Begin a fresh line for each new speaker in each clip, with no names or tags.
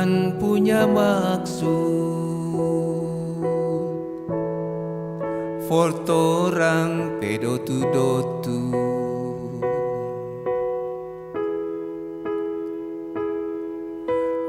Tuhan punya maksud for torang pedotu-dotu.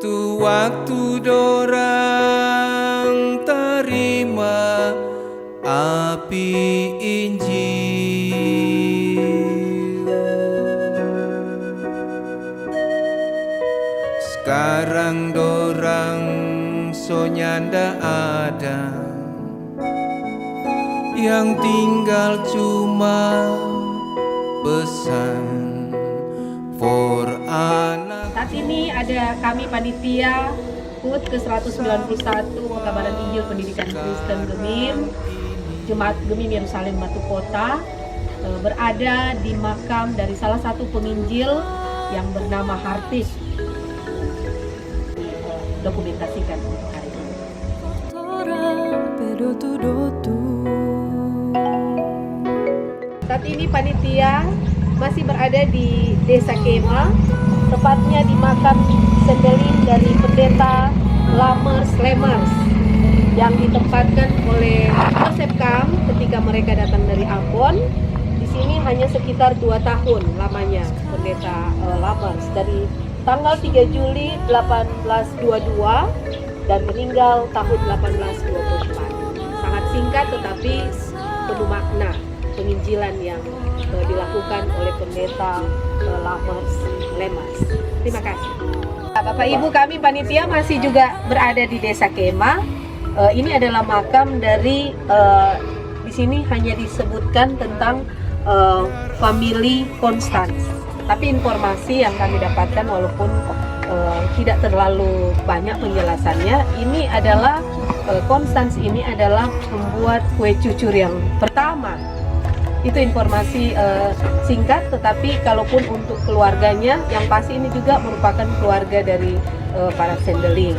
Tu waktu dorang terima api Injil, sekarang dorang sonyanda ada, yang tinggal cuma pesan for anak.
Saat ini ada kami panitia HUT ke-191 Pekabaran Injil Pendidikan Kristen Gemim, Jemaat Gemim Yerusalem Batu Kota, berada di makam dari salah satu penginjil yang bernama Hartis. Dokumentasikan untuk hari ini. Saat ini panitia masih berada di Desa Kema, tepatnya di makam Sendeling dari Pendeta Lamers Lemers yang ditempatkan oleh Joseph Kam ketika mereka datang dari Ambon. Di sini hanya sekitar 2 tahun lamanya Pendeta Lamers, dari tanggal 3 Juli 1822 dan meninggal tahun 1824. Sangat singkat tetapi penuh makna penginjilan yang dilakukan oleh Pendeta Lamers Lemers. Terima kasih. Bapak Ibu, kami panitia masih juga berada di Desa Kema. Ini adalah makam dari di sini hanya disebutkan tentang famili Konstans. Tapi informasi yang kami dapatkan walaupun tidak terlalu banyak penjelasannya, ini adalah Konstans ini adalah pembuat kue cucur yang pertama. Itu informasi singkat, tetapi kalaupun untuk keluarganya, yang pasti ini juga merupakan keluarga dari para Sendeling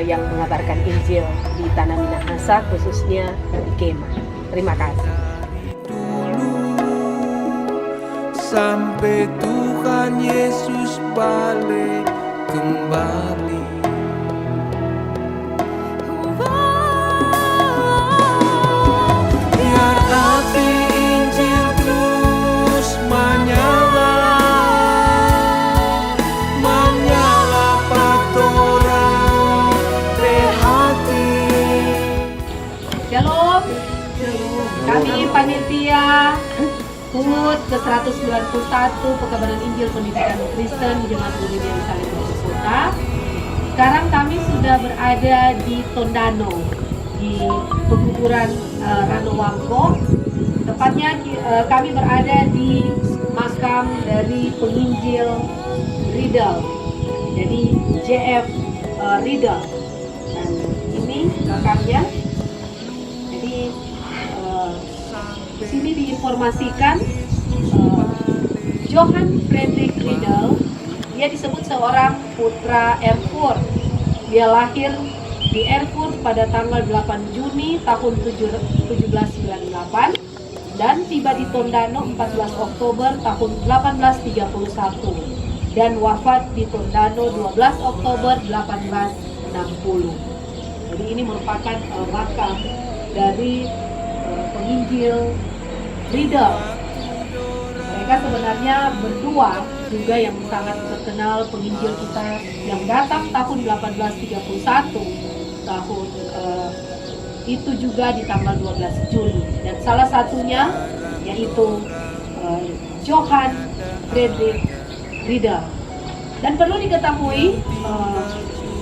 yang mengabarkan Injil di Tanah Minahasa, khususnya di Kema. Terima kasih.
Sampai Tuhan Yesus balik kembali. Biar api Injil terus menyala, menyala patorang hati.
Shalom. Kami panitia HUT ke-191 Pekabaran Injil Pendidikan Kristen Jemaat Gemim Yerusalem Batu Kota. Sekarang kami sudah berada di Tondano, di pekuburan Ranowangko. Tepatnya kami berada di makam dari penginjil Riedel, jadi JF Riedel. Dan ini makamnya. Jadi di sini diinformasikan Johann Friedrich Riedel, dia disebut seorang putra Erfurt. Dia lahir di Erfurt pada tanggal 8 Juni tahun 1798 dan tiba di Tondano 14 Oktober tahun 1831 dan wafat di Tondano 12 Oktober 1860. Jadi ini merupakan makam dari penginjil Riedel. Mereka sebenarnya berdua juga yang sangat terkenal penginjil kita yang datang tahun 1831, tahun itu juga di tanggal 12 Juli, dan salah satunya yaitu Johann Friedrich Riedel. Dan perlu diketahui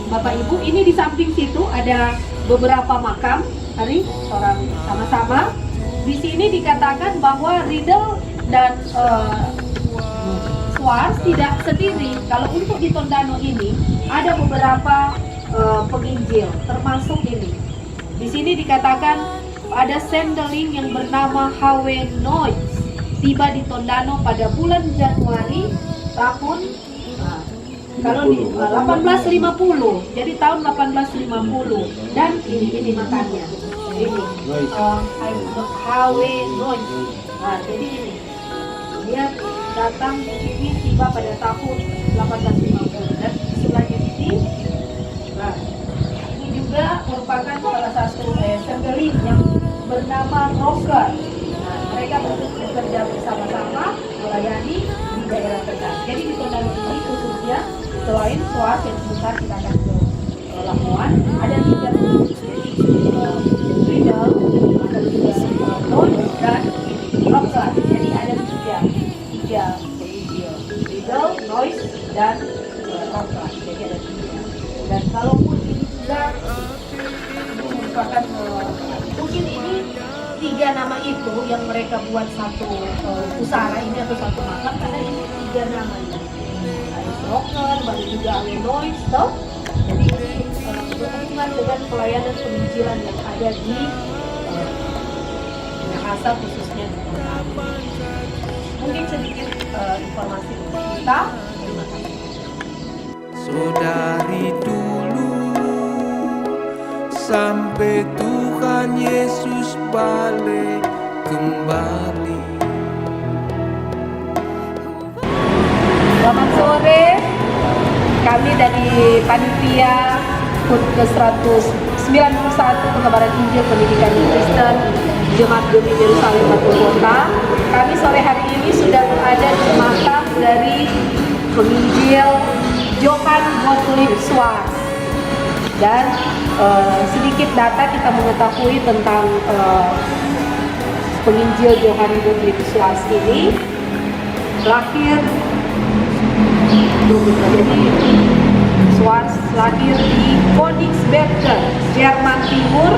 Bapak Ibu, ini di samping situ ada beberapa makam dari orang sama-sama. Di sini dikatakan bahwa Riedel dan Schwarz tidak sendiri. Kalau untuk di Tondano ini ada beberapa penginjil, termasuk ini. Di sini dikatakan ada Sendeling yang bernama H.W. Noyes tiba di Tondano pada bulan Januari tahun kalau di 1850. Jadi tahun 1850, dan ini makanya. Ini H.W. Noyes. Nah, jadi ini dia datang di sini tiba pada tahun 1850, dan sebelahnya ini Nah, ini juga merupakan salah satu assembly yang bernama Rocker. Nah, mereka bekerja bersama-sama melayani di daerah Tegal. Jadi di Tondano ini khususnya selain SWAS yang sebentar kita akan ke Lamongan, ada 3 unit. Jadi Riddle, ada juga Noise dan Rocker. Jadi ada tiga Riddle, Noise dan Rocker. Jadi ada 3. Dan kalaupun ini juga merupakan mungkin ini 3 nama itu yang mereka buat satu pusara ini atau satu makam, karena ini 3 nama ini. Ada Rocker, baru juga ada Noise, toh. Jadi ini berhubungan dengan pelayanan penginjilan yang ada di Minahasa, khususnya di Tondano. Mungkin sedikit informasi untuk kita. Terima kasih.
Saudari dulu sampai Tuhan Yesus balik kembali.
Selamat sore, kami dari Panitia HUT ke-191 Pengabaran Injil Pendidikan Kristen Jemaat Gemi Yerusalem Batu Kota. Kami sore hari ini sudah berada di makam dari penginjil Johann Gottlieb Schwarz. Dan sedikit data kita mengetahui tentang penginjil Johann Gottlieb Schwarz ini. Lahir Schwarz lahir di Königsberger, Jerman Timur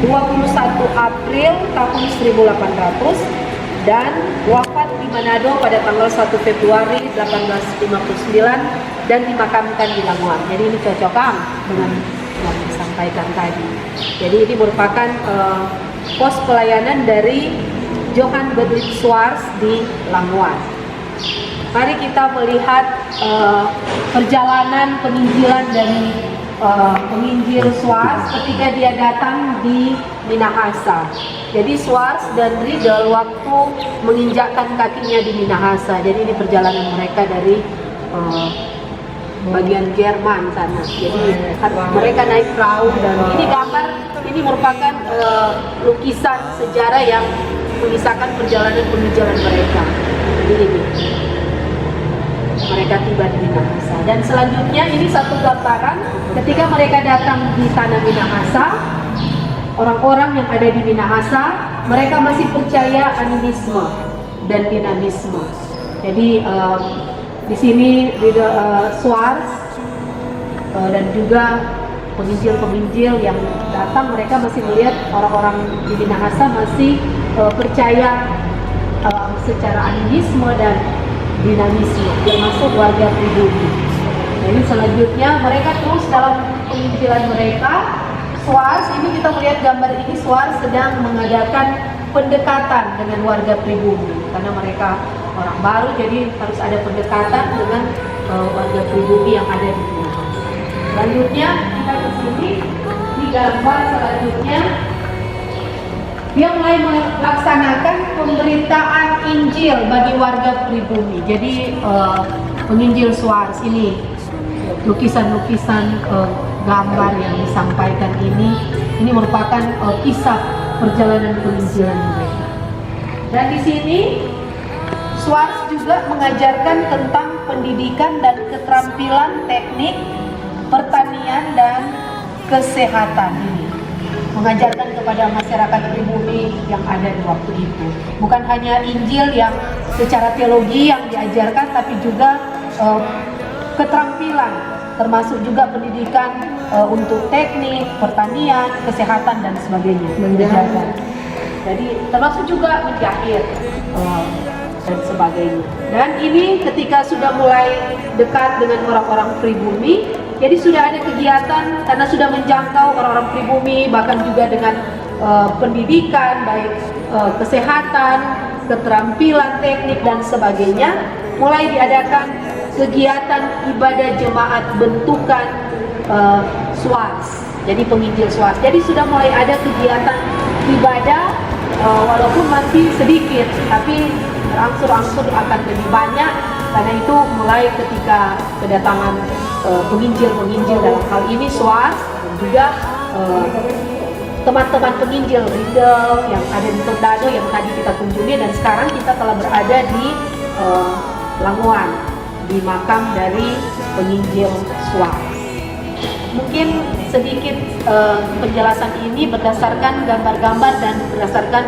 21 April tahun 1800 dan wafat di Manado pada tanggal 1 Februari 1859 dan dimakamkan di Lamongan. Jadi ini cocokan dengan yang disampaikan tadi. Jadi ini merupakan pos pelayanan dari Johann Gottlieb Schwarz di Lamongan. Mari kita melihat perjalanan penginjilan dari penginjil Schwarz ketika dia datang di Minahasa. Jadi Schwarz dan Riddle waktu menginjakkan kakinya di Minahasa. Jadi ini perjalanan mereka dari bagian Jerman sana. Jadi mereka naik perahu dan ini gambar, ini merupakan lukisan sejarah yang mengisahkan perjalanan penginjilan mereka. Jadi ini mereka tiba di Minahasa. Dan selanjutnya ini satu gambaran ketika mereka datang di tanah Minahasa. Orang-orang yang ada di Minahasa, mereka masih percaya animisme dan dinamisme. Jadi di sini Schwarz dan juga penginjil-penginjil yang datang, mereka masih melihat orang-orang di Minahasa masih percaya secara animisme dan dinamisme, termasuk warga pribumi. Jadi selanjutnya mereka terus dalam penginjilan mereka. Schwarz, ini kita melihat gambar ini, Schwarz sedang mengadakan pendekatan dengan warga pribumi karena mereka orang baru, jadi harus ada pendekatan dengan warga pribumi yang ada di Minahasa. Selanjutnya kita ke sini, di gambar selanjutnya dia mulai melaksanakan pemberitaan Injil bagi warga pribumi. Jadi penginjil Schwarz ini lukisan-lukisan gambar yang disampaikan ini merupakan kisah perjalanan penginjilan mereka. Dan di sini Schwarz juga mengajarkan tentang pendidikan dan keterampilan teknik pertanian dan kesehatan ini. Mengajarkan kepada masyarakat pribumi yang ada di waktu itu. Bukan hanya Injil yang secara teologi yang diajarkan, tapi juga keterampilan, termasuk juga pendidikan untuk teknik, pertanian, kesehatan dan sebagainya. Menjaga. Jadi termasuk juga menjahit dan sebagainya. Dan ini ketika sudah mulai dekat dengan orang-orang pribumi, jadi sudah ada kegiatan karena sudah menjangkau orang-orang pribumi, bahkan juga dengan pendidikan, baik kesehatan, keterampilan teknik dan sebagainya. Mulai diadakan kegiatan ibadah jemaat bentukan Schwarz, jadi penginjil Schwarz. Jadi sudah mulai ada kegiatan ibadah, walaupun masih sedikit, tapi berangsur-angsur akan lebih banyak Karena itu mulai ketika kedatangan penginjil-penginjil dalam hal ini SWAS dan juga teman-teman penginjil Rindel yang ada di Tondano yang tadi kita kunjungi, dan sekarang kita telah berada di Langoan di makam dari penginjil SWAS. Mungkin sedikit penjelasan ini berdasarkan gambar-gambar dan berdasarkan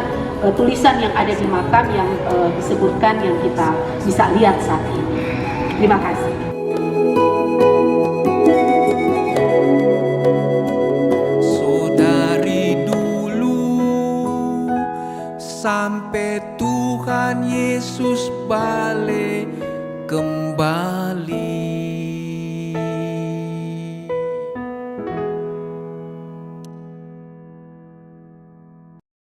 tulisan yang ada di makam yang disebutkan yang kita bisa lihat saat ini. Terima kasih.
Saudari dulu sampai Tuhan Yesus balik kembali.